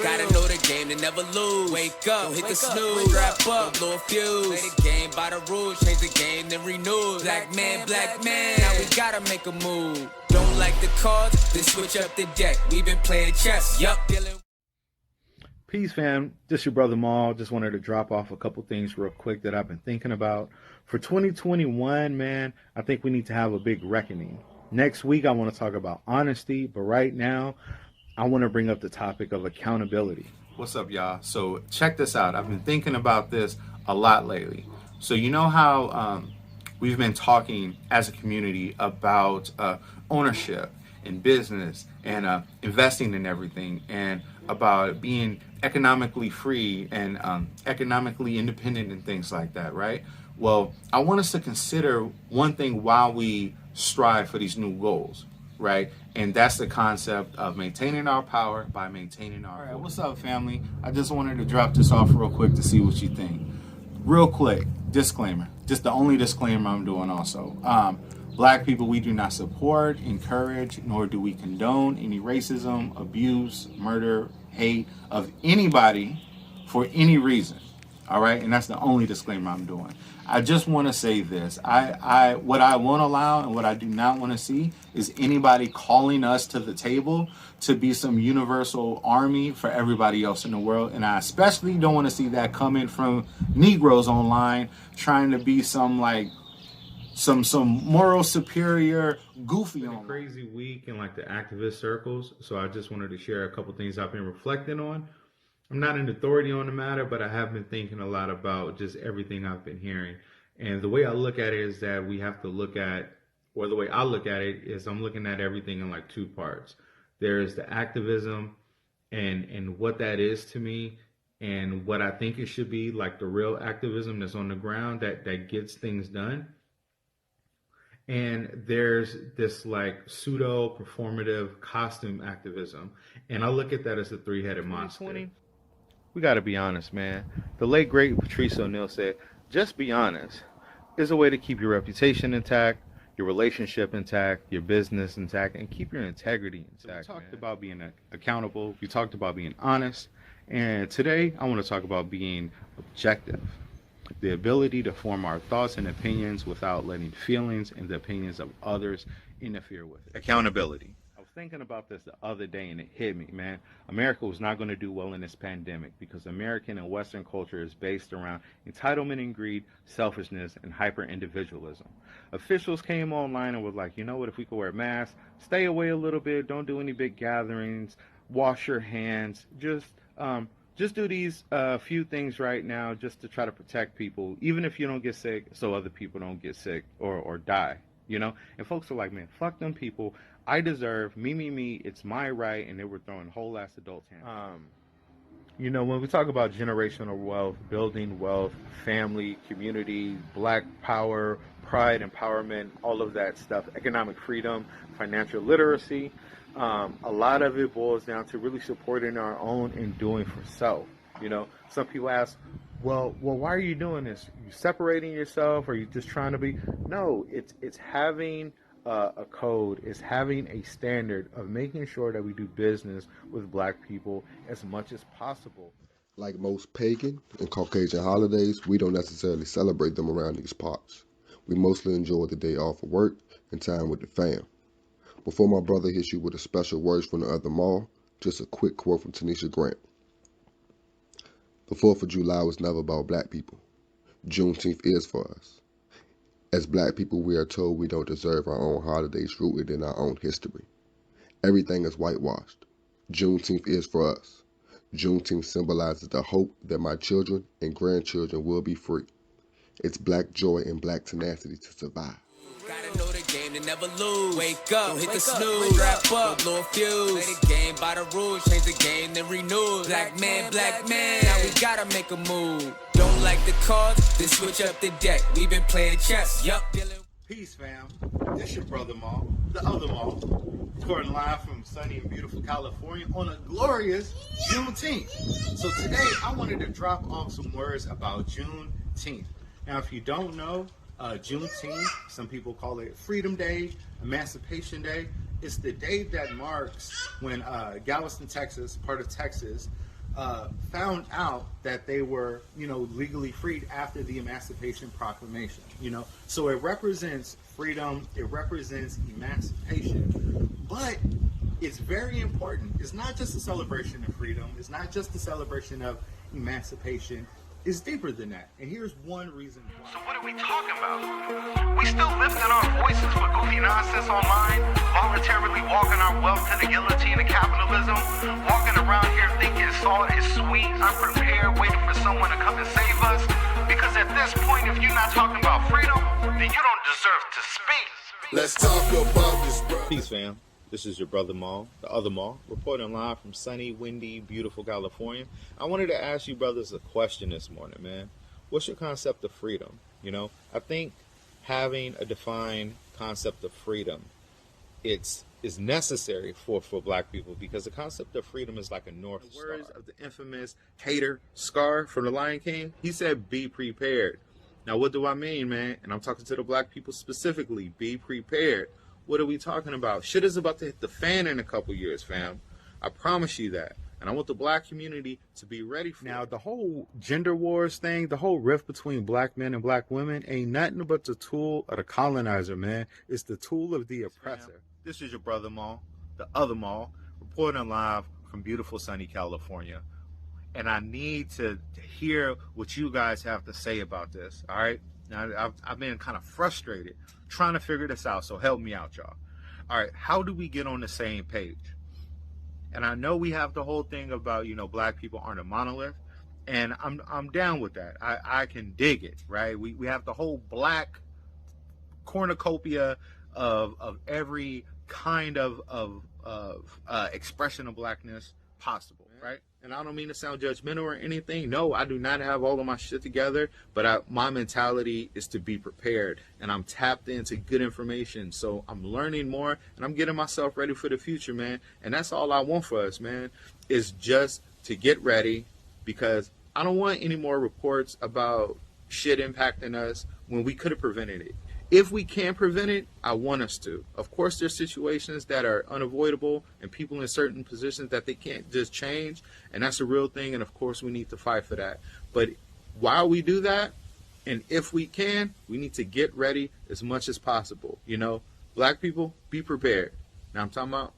Gotta know the game to never lose. Wake up, don't hit the snooze. Wrap up, blow a fuse. Play the game by the rules, change the game, then renew. Black man, now we gotta make a move. Don't like the cards, then switch up the deck. We've been playing chess, yup, dealing. Peace, fam. This your brother Mal. Just wanted to drop off a couple things real quick that I've been thinking about. For 2021, man, I think we need to have a big reckoning. Next week, I want to talk about honesty, but right now, I want to bring up the topic of accountability. What's up, y'all? So check this out. I've been thinking about this a lot lately. So you know how we've been talking as a community about ownership in business and investing in everything, and about being economically free and economically independent and things like that, right? Well, I want us to consider one thing while we strive for these new goals, right? And that's the concept of maintaining our power by maintaining our... All right, what's up, family? I just wanted to drop this off real quick to see what you think. Real quick, disclaimer. Just the only disclaimer I'm doing also. Black people, we do not support, encourage, nor do we condone any racism, abuse, murder, hate of anybody for any reason. All right, and that's the only disclaimer I'm doing. I just want to say this. What I won't allow and what I do not want to see is anybody calling us to the table to be some universal army for everybody else in the world. And I especially don't want to see that coming from Negroes online trying to be some moral superior goofy on. Crazy week in like the activist circles. So I just wanted to share a couple things I've been reflecting on. I'm not an authority on the matter, but I have been thinking a lot about just everything I've been hearing. And the way I look at it is that we have to look at, or the way I look at it is I'm looking at everything in like two parts. There's the activism and what that is to me, and what I think it should be, like the real activism that's on the ground that gets things done. And there's this like pseudo performative costume activism. And I look at that as a three-headed monster. We got to be honest, man. The late, great Patrice O'Neal said, just be honest. Is a way to keep your reputation intact, your relationship intact, your business intact, and keep your integrity intact. We talked about being accountable. We talked about being honest. And today, I want to talk about being objective. The ability to form our thoughts and opinions without letting feelings and the opinions of others interfere with it. Accountability. I was thinking about this the other day and it hit me, man. America was not going to do well in this pandemic because American and Western culture is based around entitlement and greed, selfishness, and hyper-individualism. Officials came online and were like, you know what, if we could wear masks, stay away a little bit, don't do any big gatherings, wash your hands, just do these few things right now just to try to protect people, even if you don't get sick, so other people don't get sick or die, you know? And folks are like, man, fuck them people. I deserve me, it's my right. And they were throwing whole ass adult hands. You know, when we talk about generational wealth, building wealth, family, community, black power, pride, empowerment, all of that stuff, economic freedom, financial literacy, a lot of it boils down to really supporting our own and doing for self. You know, some people ask, well, why are you doing this? You separating yourself? Or are you just trying to be? No, it's having a code, it's having a standard of making sure that we do business with black people as much as possible. Like most pagan and Caucasian holidays, we don't necessarily celebrate them around these parts. We mostly enjoy the day off of work and time with the fam. Before my brother hits you with a special words from the other mall, just a quick quote from Tanisha Grant. The 4th of July was never about black people. Juneteenth is for us. As black people, we are told we don't deserve our own holidays rooted in our own history. Everything is whitewashed. Juneteenth is for us. Juneteenth symbolizes the hope that my children and grandchildren will be free. It's black joy and black tenacity to survive. Gotta know the game to never lose. Wake up, don't hit the snooze. Wrap up, blow a fuse. Play the game by the rules, change the game, then renew. Black man, now we gotta make a move. Don't like the cards, then switch up the deck. We've been playing chess, yup. Peace, fam. This your brother Mal, the other Mal, recording live from sunny and beautiful California on a glorious Juneteenth. So today, I wanted to drop off some words about Juneteenth. Now, if you don't know, Juneteenth, some people call it Freedom Day, Emancipation Day. It's the day that marks when Galveston, Texas, part of Texas, found out that they were, legally freed after the Emancipation Proclamation. So it represents freedom, it represents emancipation, but it's very important. It's not just a celebration of freedom. It's not just a celebration of emancipation. It's deeper than that. And here's one reason why. So what are we talking about? We still lifting our voices for goofy nonsense online, voluntarily walking our wealth to the guillotine of capitalism, walking around here thinking salt is sweet, unprepared, waiting for someone to come and save us. Because at this point, if you're not talking about freedom, then you don't deserve to speak. Let's talk about this, bro. Peace, fam. This is your brother Mal, the other Mal, reporting live from sunny, windy, beautiful California. I wanted to ask you brothers a question this morning, man. What's your concept of freedom? I think having a defined concept of freedom, is necessary for black people, because the concept of freedom is like a north star. The words of the infamous hater Scar from The Lion King, he said, be prepared. Now, what do I mean, man? And I'm talking to the black people specifically. Be prepared. What are we talking about? Shit is about to hit the fan in a couple years, fam. I promise you that. And I want the black community to be ready for it. Now, the whole gender wars thing, the whole rift between black men and black women ain't nothing but the tool of the colonizer, man. It's the tool of the oppressor. This is your brother Mal, the other Mal, reporting live from beautiful sunny California. And I need to hear what you guys have to say about this, all right? Now, I've been kind of frustrated trying to figure this out, so help me out, y'all. All right, how do we get on the same page? And I know we have the whole thing about, black people aren't a monolith, and I'm down with that. I can dig it, right? We have the whole black cornucopia of every kind of expression of blackness possible, right? And I don't mean to sound judgmental or anything. No, I do not have all of my shit together, but my mentality is to be prepared, and I'm tapped into good information. So I'm learning more, and I'm getting myself ready for the future, man. And that's all I want for us, man, is just to get ready, because I don't want any more reports about shit impacting us when we could have prevented it. If we can prevent it, I want us to. Of course, there's situations that are unavoidable and people in certain positions that they can't just change. And that's a real thing. And of course, we need to fight for that. But while we do that, and if we can, we need to get ready as much as possible. Black people, be prepared. Now I'm talking about